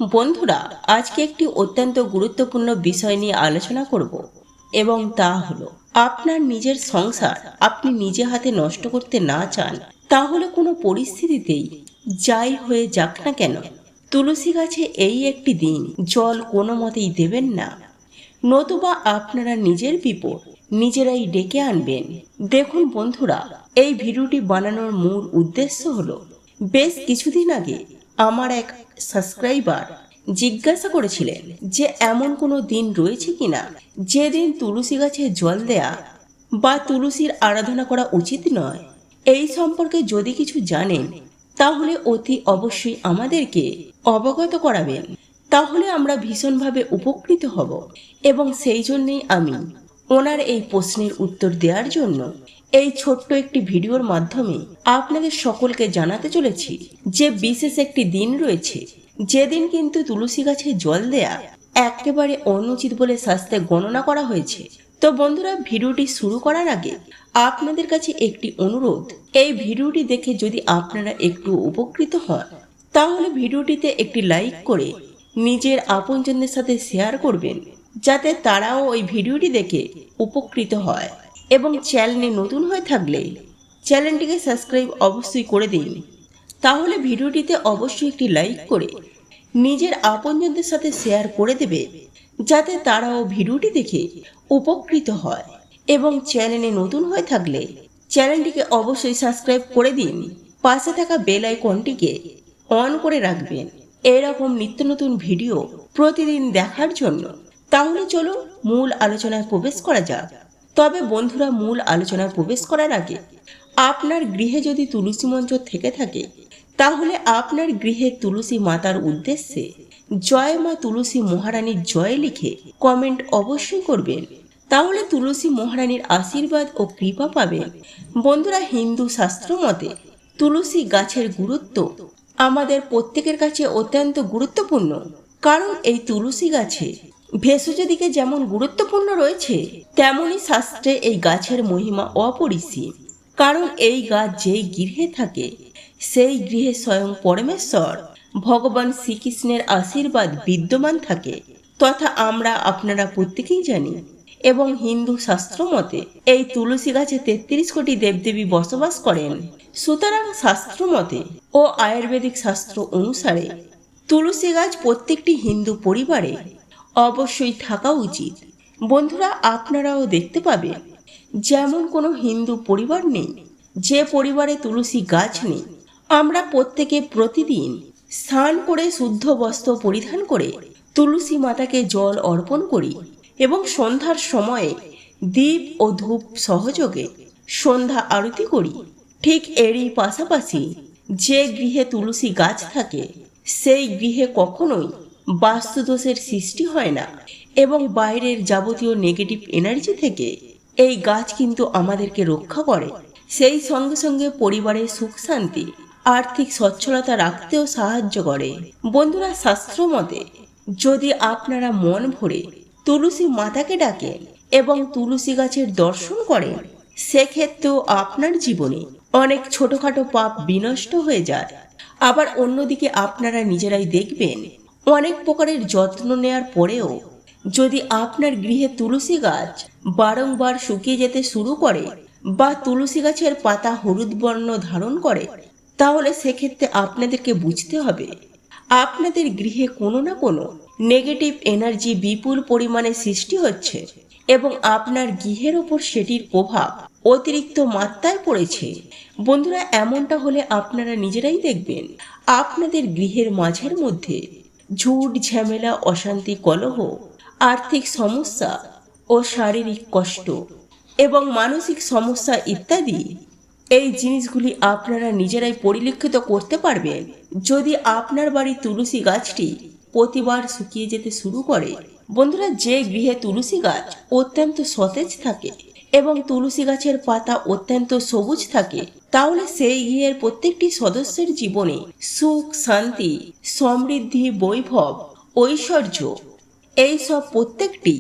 বন্ধুরা, আজকে একটি অত্যন্ত গুরুত্বপূর্ণ বিষয় নিয়ে আলোচনা করব এবং তা হলো আপনার নিজের সংসার আপনি নিজে হাতে নষ্ট করতে না চান, তাহলে কোনো পরিস্থিতিতেই যাই হয়ে যাক না কেন তুলসী গাছে এই একটি দিন জল কোনো মতেই দেবেন না, নতুবা আপনারা নিজের বিপদ নিজেরাই ডেকে আনবেন। দেখুন বন্ধুরা, এই ভিডিওটি বানানোর মূল উদ্দেশ্য হলো, বেশ কিছুদিন আগে আমার এক সাবস্ক্রাইবার জিজ্ঞাসা করেছিলেন যে এমন কোনো দিন রয়েছে কিনা যেদিন তুলসী গাছে জল দেয়া বা তুলসীর আরাধনা করা উচিত নয়। এই সম্পর্কে যদি কিছু জানেন তাহলে অতি অবশ্যই আমাদেরকে অবগত করাবেন, তাহলে আমরা ভীষণভাবে উপকৃত হব। এবং সেই জন্যেই আমি ওনার এই প্রশ্নের উত্তর দেওয়ার জন্য এই ছোট্ট একটি ভিডিওর মাধ্যমে আপনাদের সকলকে জানাতে চলেছি যে বিশেষ একটি দিন রয়েছে যেদিন কিন্তু তুলসী গাছে জল দেয়া একেবারে অনুচিত বলে শাস্ত্রে গণনা করা হয়েছে। তো বন্ধুরা, ভিডিওটি শুরু করার আগে আপনাদের কাছে একটি অনুরোধ, এই ভিডিওটি দেখে যদি আপনারা একটু উপকৃত হন তাহলে ভিডিওটিতে একটি লাইক করে নিজের আপনজনদের সাথে শেয়ার করবেন, যাতে তারাও ওই ভিডিওটি দেখে উপকৃত হয়। এবং চ্যানেলে নতুন হয়ে থাকলে চ্যানেলটিকে সাবস্ক্রাইব অবশ্যই করে দিন। তাহলে ভিডিওটিতে অবশ্যই একটি লাইক করে নিজের আপনজনদের সাথে শেয়ার করে দেবে, যাতে তারাও ভিডিওটি দেখে উপকৃত হয়। এবং চ্যানেলে নতুন হয়ে থাকলে চ্যানেলটিকে অবশ্যই সাবস্ক্রাইব করে দিন, পাশে থাকা বেল আইকনটিকে অন করে রাখবেন এরকম নিত্য নতুন ভিডিও প্রতিদিন দেখার জন্য। তাহলে চলো মূল আলোচনায় প্রবেশ করা যাক। তবে বন্ধুরা, মূল আলোচনায় প্রবেশ করার আগে আপনার গৃহে যদি তুলসী মঞ্চ থেকে থাকে তাহলে আপনার গৃহে তুলসী মাতার উদ্দেশ্যে জয় মা তুলসী মহারানীর জয় লিখে কমেন্ট অবশ্যই করবেন, তাহলে তুলসী মহারানীর আশীর্বাদ ও কৃপা পাবেন। বন্ধুরা, হিন্দু শাস্ত্র মতে তুলসী গাছের গুরুত্ব আমাদের প্রত্যেকের কাছে অত্যন্ত গুরুত্বপূর্ণ, কারণ এই তুলসী গাছে ভেষজ দিকে যেমন গুরুত্বপূর্ণ রয়েছে তেমনি শাস্ত্রে এই গাছের মহিমা অপরিসীম। কারণ এই গাছ যেই গৃহে থাকে সেই গৃহে স্বয়ং পরমেশ্বর ভগবান শ্রীকৃষ্ণের আশীর্বাদ বিদ্যমান থাকে, তথা আমরা আপনারা প্রত্যেকেই জানি। এবং হিন্দু শাস্ত্র মতে এই তুলসী গাছে ৩৩ কোটি দেবদেবী বসবাস করেন। সুতরাং শাস্ত্র মতে ও আয়ুর্বেদিক শাস্ত্র অনুসারে তুলসী গাছ প্রত্যেকটি হিন্দু পরিবারে অবশ্যই থাকা উচিত। বন্ধুরা, আপনারাও দেখতে পাবেন যেমন কোনো হিন্দু পরিবার নেই যে পরিবারে তুলসী গাছ নেই। আমরা প্রত্যেকে প্রতিদিন স্নান করে শুদ্ধ বস্ত্র পরিধান করে তুলসী মাতাকে জল অর্পণ করি এবং সন্ধ্যার সময়ে দীপ ও ধূপ সহযোগে সন্ধ্যা আরতি করি। ঠিক এরই পাশাপাশি যে গৃহে তুলসী গাছ থাকে সেই গৃহে কখনোই বাস্তুদোষের সৃষ্টি হয় না এবং বাইরের যাবতীয় নেগেটিভ এনার্জি থেকে এই গাছ কিন্তু আমাদেরকে রক্ষা করে। সেই সঙ্গে সঙ্গে পরিবারের সুখ শান্তি আর্থিক সচ্ছলতা রাখতেও সাহায্য করে। বন্ধুরা, শাস্ত্র মতে যদি আপনারা মন ভরে তুলসী মাতাকে ডাকেন এবং তুলসী গাছের দর্শন করেন, সেক্ষেত্রেও আপনার জীবনে অনেক ছোটখাটো পাপ বিনষ্ট হয়ে যায়। আবার অন্যদিকে আপনারা নিজেরাই দেখবেন অনেক প্রকারের যত্ন নেয়ার পরেও যদি আপনার গৃহে তুলসী গাছ বারংবার শুকিয়ে যেতে শুরু করে বা তুলসী গাছের পাতা হলুদ বর্ণ ধারণ করে, তাহলে সেক্ষেত্রে আপনাদেরকে বুঝতে হবে আপনাদের গৃহে কোনো না কোনো নেগেটিভ এনার্জি বিপুল পরিমাণে সৃষ্টি হচ্ছে এবং আপনার গৃহের ওপর সেটির প্রভাব অতিরিক্ত মাত্রায় পড়েছে। বন্ধুরা, এমনটা হলে আপনারা নিজেরাই দেখবেন আপনাদের গৃহের মাঝের মধ্যে ঝুট ঝামেলা, অশান্তি, কলহ, আর্থিক সমস্যা ও শারীরিক কষ্ট এবং মানসিক সমস্যা ইত্যাদি এই জিনিসগুলি আপনারা নিজেরাই পরিলক্ষিত করতে পারবেন যদি আপনার বাড়ির তুলসী গাছটি প্রতিবার শুকিয়ে যেতে শুরু করে। বন্ধুরা, যে গৃহে তুলসী গাছ অত্যন্ত সতেজ থাকে এবং তুলসী গাছের পাতা অত্যন্ত সবুজ থাকে, তাহলে সেই গৃহের প্রত্যেকটি সদস্যের জীবনে সুখ শান্তি, সমৃদ্ধি, বৈভব, ঐশ্বর্য এইসব প্রত্যেকটি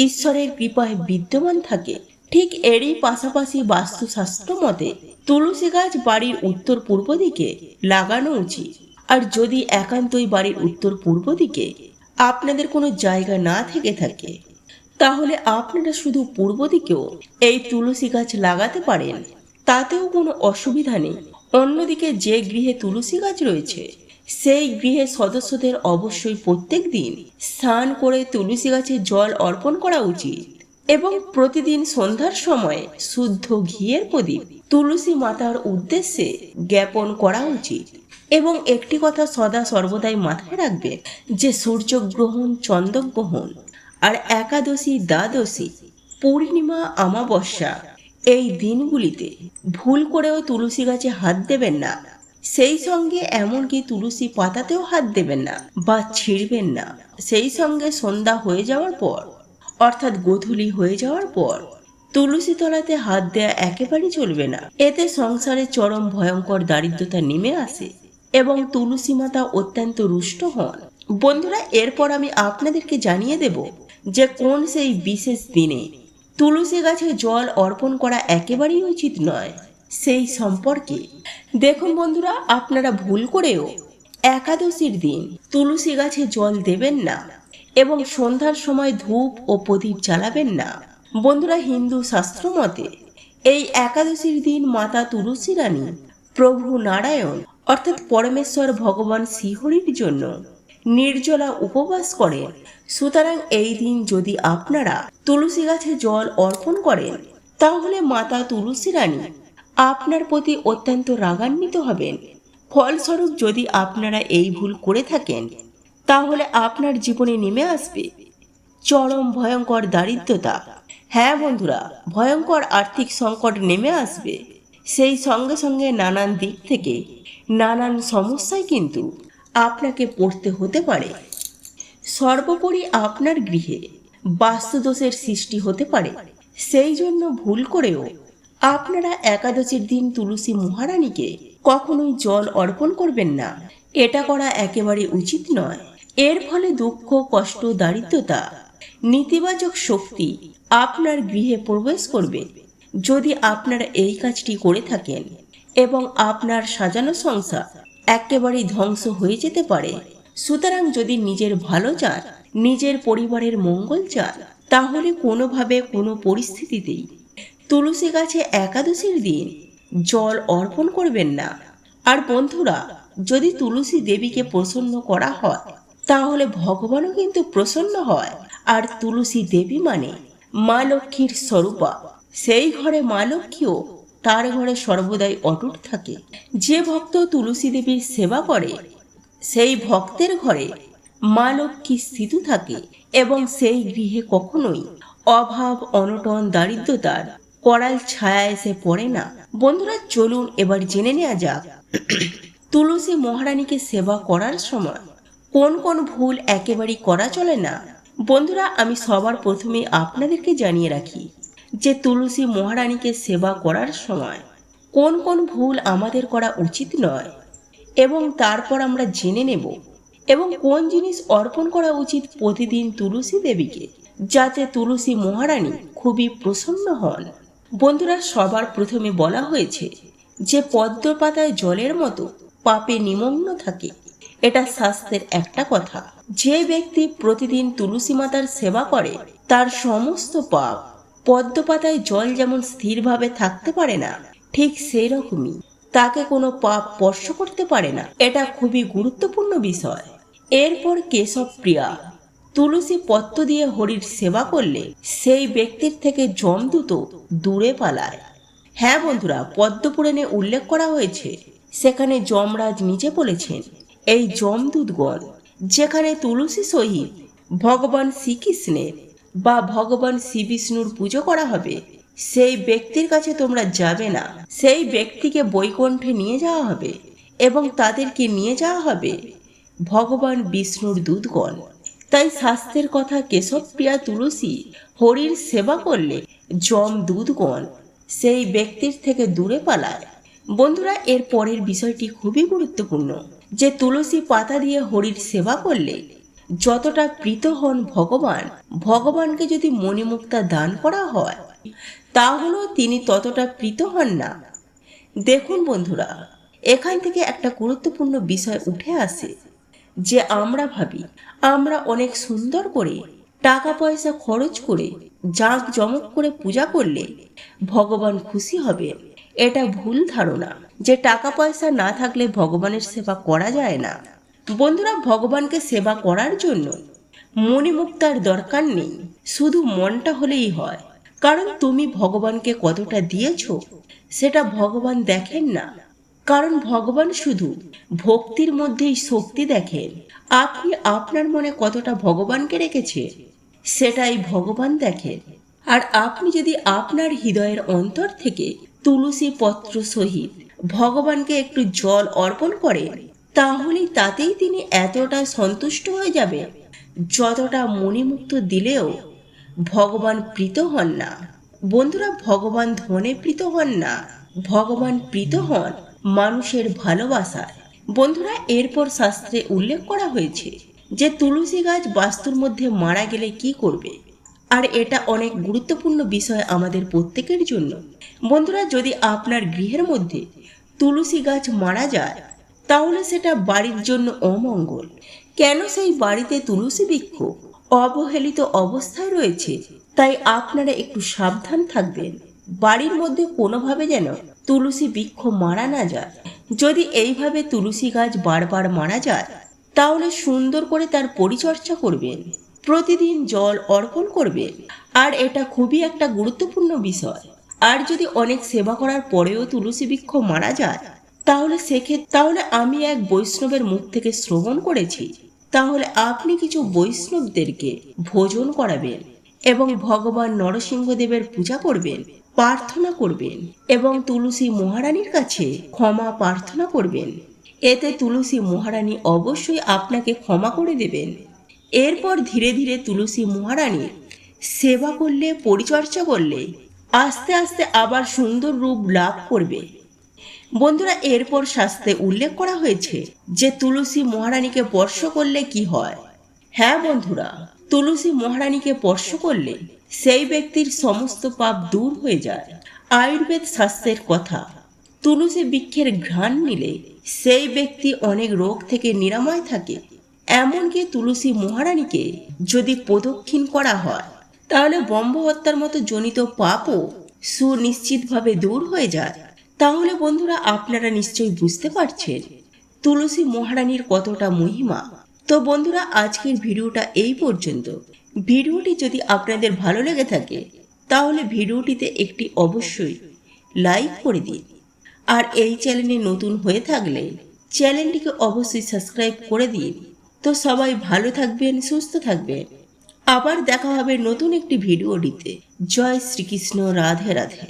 ঈশ্বরের কৃপায় বিদ্যমান থাকে। ঠিক এরই পাশাপাশি বাস্তুশাস্ত্র মতে তুলসী গাছ বাড়ির উত্তর পূর্ব দিকে লাগানো উচিত। আর যদি একান্তই বাড়ির উত্তর পূর্ব দিকে আপনাদের কোনো জায়গা না থেকে থাকে, তাহলে আপনারা শুধু পূর্ব দিকেও এই তুলসী গাছ লাগাতে পারেন, তাতেও কোনো অসুবিধা নেই। অন্যদিকে যে গৃহে তুলসী গাছ রয়েছে সেই গৃহের সদস্যদের অবশ্যই প্রত্যেক দিন স্নান করে তুলসী গাছে জল অর্পণ করা উচিত এবং প্রতিদিন সন্ধ্যার সময় শুদ্ধ ঘিয়ের প্রদীপ তুলসী মাতার উদ্দেশ্যে জ্ঞাপন করা উচিত। এবং একটি কথা সদা সর্বদাই মাথায় রাখবেন যে সূর্যগ্রহণ, চন্দ্রগ্রহণ আর একাদশী, দ্বাদশী, পূর্ণিমা, অমাবস্যা এই দিনগুলিতে ভুল করেও তুলসী গাছে হাত দেবেন না। সেই সঙ্গে এমনকি তুলসী পাতাতেও হাত দেবেন না বা ছিঁড়বেন না। সেই সঙ্গে সন্ধ্যা হয়ে যাওয়ার পর, অর্থাৎ গোধূলি হয়ে যাওয়ার পর তুলসী তলাতে হাত দেয়া একেবারেই চলবে না। এতে সংসারে চরম ভয়ঙ্কর দারিদ্রতা নেমে আসে এবং তুলসী মাতা অত্যন্ত রুষ্ট হন। বন্ধুরা, এরপর আমি আপনাদেরকে জানিয়ে দেব যে কোন সেই বিশেষ দিনে তুলসী গাছে জল অর্পণ করা একেবারেই উচিত নয় সেই সম্পর্কে। দেখুন বন্ধুরা, আপনারা ভুল করেও একাদশীর দিন তুলসী গাছে জল দেবেন না এবং সন্ধ্যার সময় ধূপ ও প্রদীপ জ্বালাবেন না। বন্ধুরা, হিন্দু শাস্ত্র মতে এই একাদশীর দিন মাতা তুলসী রানী প্রভু নারায়ণ অর্থাৎ পরমেশ্বর ভগবান শ্রীহরির জন্য নির্জলা উপবাস করেন। সুতরাং এই দিন যদি আপনারা তুলসী গাছে জল অর্পণ করেন, তাহলে মাতা তুলসী রানী আপনার প্রতি অত্যন্ত রাগান্বিত হবেন। ফলস্বরূপ যদি আপনারা এই ভুল করে থাকেন, তাহলে আপনার জীবনে নেমে আসবে চরম ভয়ঙ্কর দারিদ্রতা। হ্যাঁ বন্ধুরা, ভয়ঙ্কর আর্থিক সংকট নেমে আসবে। সেই সঙ্গে সঙ্গে নানান দিক থেকে নানান সমস্যায় কিন্তু আপনাকে পড়তে হতে পারে। সর্বোপরি আপনার গৃহে বাস্তুদোষের সৃষ্টি হতে পারে। সেই জন্য ভুল করেও আপনারা একাদশীর দিন তুলসী মহারানীকে কখনোই জল অর্পণ করবেন না। এটা করা একেবারে উচিত নয়। এর ফলে দুঃখ, কষ্ট, দারিদ্রতা, নেতিবাচক শক্তি আপনার গৃহে প্রবেশ করবে। যদি আপনারা এই কাজটি করে থাকেন এবং আপনার সাজানো সংসার একেবারেই ধ্বংস হয়ে যেতে পারে। সুতরাং যদি নিজের ভালো চান, নিজের পরিবারের মঙ্গল চান, তাহলে কোনোভাবে কোনো পরিস্থিতিতেই তুলসী গাছে একাদশীর দিন জল অর্পণ করবেন না। আর বন্ধুরা, যদি তুলসী দেবীকে প্রসন্ন করা হয়, তাহলে ভগবানও কিন্তু প্রসন্ন হয়। আর তুলসী দেবী মানে মা লক্ষ্মীর স্বরূপা। সেই ঘরে মা লক্ষ্মীও তার ঘরে সর্বদাই অটুট থাকে। যে ভক্ত তুলসী দেবীর সেবা করে, সেই ভক্তের ঘরে মা লক্ষ্মী স্থিত থাকে এবং সেই গৃহে কখনোই অভাব, অনটন, দারিদ্রতার করাল ছায়া এসে পড়ে না। বন্ধুরা, চলুন এবার জেনে নেওয়া যাক তুলসী মহারানীকে সেবা করার সময় কোন কোন ভুল একেবারেই করা চলে না। বন্ধুরা, আমি সবার প্রথমে আপনাদেরকে জানিয়ে রাখি যে তুলসী মহারানীকে সেবা করার সময় কোন কোন ভুল আমাদের করা উচিত নয়, এবং তারপর আমরা জেনে নেব এবং কোন জিনিস অর্পণ করা উচিত প্রতিদিন তুলসী দেবীকে, যাতে তুলসী মহারানী খুবই প্রসন্ন হন। বন্ধুরা, সবার প্রথমে বলা হয়েছে যে পদ্ম পাতায় জলের মতো পাপে নিমগ্ন থাকে। এটা শাস্ত্রের একটা কথা। যে ব্যক্তি প্রতিদিন তুলসী মাতার সেবা করে, তার সমস্ত পাপ, পদ্ম পাতায় জল যেমন স্থিরভাবে থাকতে পারে না, ঠিক সেই রকমই তাকে কোনো পাপ স্পর্শ করতে পারে না। এটা খুবই গুরুত্বপূর্ণ বিষয়। এরপর কেশব প্রিয়া, তুলসী পত্র দিয়ে হরির সেবা করলে সেই ব্যক্তির থেকে যমদূত দূরে পালায়। হ্যাঁ বন্ধুরা, পদ্মপুরাণে উল্লেখ করা হয়েছে, সেখানে যমরাজ নিজে বলেছেন, এই যমদূতগণ যেখানে তুলসী সহিত ভগবান শ্রীকৃষ্ণের বা ভগবান শ্রী বিষ্ণুর পুজো করা হবে, সেই ব্যক্তির কাছে তোমরা যাবে না। সেই ব্যক্তিকে বৈকুণ্ঠে নিয়ে যাওয়া হবে এবং তাদেরকে নিয়ে যাওয়া হবে ভগবান বিষ্ণুর দূতগণ। তাই শাস্ত্রের কথা, কেশবপ্রিয়া তুলসী হরির সেবা করলে যমদূতগণ সেই ব্যক্তির থেকে দূরে পালায়। বন্ধুরা, এর পরের বিষয়টি খুবই গুরুত্বপূর্ণ যে তুলসী পাতা দিয়ে হরির সেবা করলে যতটা প্রীত হন ভগবান, ভগবানকে যদি মণিমুক্তা দান করা হয়, তাহলেও তিনি ততটা প্রীত হন না। দেখুন বন্ধুরা, এখান থেকে একটা গুরুত্বপূর্ণ বিষয় উঠে আসে যে আমরা ভাবি আমরা অনেক সুন্দর করে টাকা পয়সা খরচ করে জাঁক জমক করে পূজা করলে ভগবান খুশি হবেন। এটা ভুল ধারণা যে টাকা পয়সা না থাকলে ভগবানের সেবা করা যায় না। বন্ধুরা, ভগবানকে সেবা করার জন্য মণিমুক্তার দরকার নেই, শুধু মনটা হলেই হয়। কারণ তুমি ভগবানকে কতটা দিয়েছ সেটা ভগবান দেখেন না। কারণ ভগবান শুধু ভক্তির মধ্যেই শক্তি দেখেন। আপনি আপনার মনে কতটা ভগবানকে রেখেছে সেটাই ভগবান দেখেন। আর আপনি যদি আপনার হৃদয়ের অন্তর থেকে তুলসী পত্র সহিত ভগবানকে একটু জল অর্পণ করেন, তাহলেই তাতেই তিনি এতটা সন্তুষ্ট হয়ে যাবে যতটা মণিমুক্ত দিলেও ভগবান প্রীত হন না। বন্ধুরা, ভগবান ধনে প্রীত হন না, ভগবান প্রীত হন মানুষের ভালোবাসায়। বন্ধুরা, এরপর শাস্ত্রে উল্লেখ করা হয়েছে যে তুলসী গাছ বাস্তুর মধ্যে মারা গেলে কি করবে। আর এটা অনেক গুরুত্বপূর্ণ বিষয় আমাদের প্রত্যেকের জন্য। বন্ধুরা, যদি আপনার গৃহের মধ্যে তুলসী গাছ মারা যায় তাহলে সেটা বাড়ির জন্য অমঙ্গল। কেন সেই বাড়িতে তুলসী বৃক্ষ অবহেলিত অবস্থায় রয়েছে, তাই আপনারা একটু সাবধান থাকবেন। বাড়ির মধ্যে কোনোভাবে যেন তুলসী বৃক্ষ মারা না যায়। যদি এইভাবে তুলসী গাছ বারবার মারা যায় তাহলে সুন্দর করে তার পরিচর্যা করবেন, প্রতিদিন জল অর্পণ করবেন। আর এটা খুবই একটা গুরুত্বপূর্ণ বিষয়। আর যদি অনেক সেবা করার পরেও তুলসী বৃক্ষ মারা যায় তাহলে আমি এক বৈষ্ণবের মুখ থেকে শ্রবণ করেছি, তাহলে আপনি কিছু বৈষ্ণবদেরকে ভোজন করাবেন এবং ভগবান নরসিংহদেবের পূজা করবেন, প্রার্থনা করবেন এবং তুলসী মহারানীর কাছে ক্ষমা প্রার্থনা করবেন। এতে তুলসী মহারানী অবশ্যই আপনাকে ক্ষমা করে দেবেন। এরপর ধীরে ধীরে তুলসী মহারানীর সেবা করলে, পরিচর্যা করলে আস্তে আস্তে আবার সুন্দর রূপ লাভ করবে। বন্ধুরা, এরপর শাস্ত্রে উল্লেখ করা হয়েছে যে তুলসী মহারানীকে স্পর্শ করলে কি হয়। হ্যাঁ বন্ধুরা, তুলসী মহারানীকে স্পর্শ করলে সেই ব্যক্তির সমস্ত পাপ দূর হয়ে যায়। আয়ুর্বেদ শাস্ত্রের কথা, তুলসী বৃক্ষের ঘ্রাণ নিলে সেই ব্যক্তি অনেক রোগ থেকে নিরাময় থাকে। এমনকি তুলসী মহারানীকে যদি প্রদক্ষিণ করা হয় তাহলে ব্রহ্ম হত্যার মতো জনিত পাপও সুনিশ্চিতভাবে দূর হয়ে যায়। তাহলে বন্ধুরা, আপনারা নিশ্চয়ই বুঝতে পারছেন তুলসী মহারানীর কতটা মহিমা। তো বন্ধুরা, আজকের ভিডিওটা এই পর্যন্ত। ভিডিওটি যদি আপনাদের ভালো লেগে থাকে তাহলে ভিডিওটিতে একটি অবশ্যই লাইক করে দিন। আর এই চ্যানেলে নতুন হয়ে থাকলে চ্যানেলটিকে অবশ্যই সাবস্ক্রাইব করে দিন। তো সবাই ভালো থাকবেন, সুস্থ থাকবেন। আবার দেখা হবে নতুন একটি ভিডিওটিতে। জয় শ্রীকৃষ্ণ, রাধে রাধে।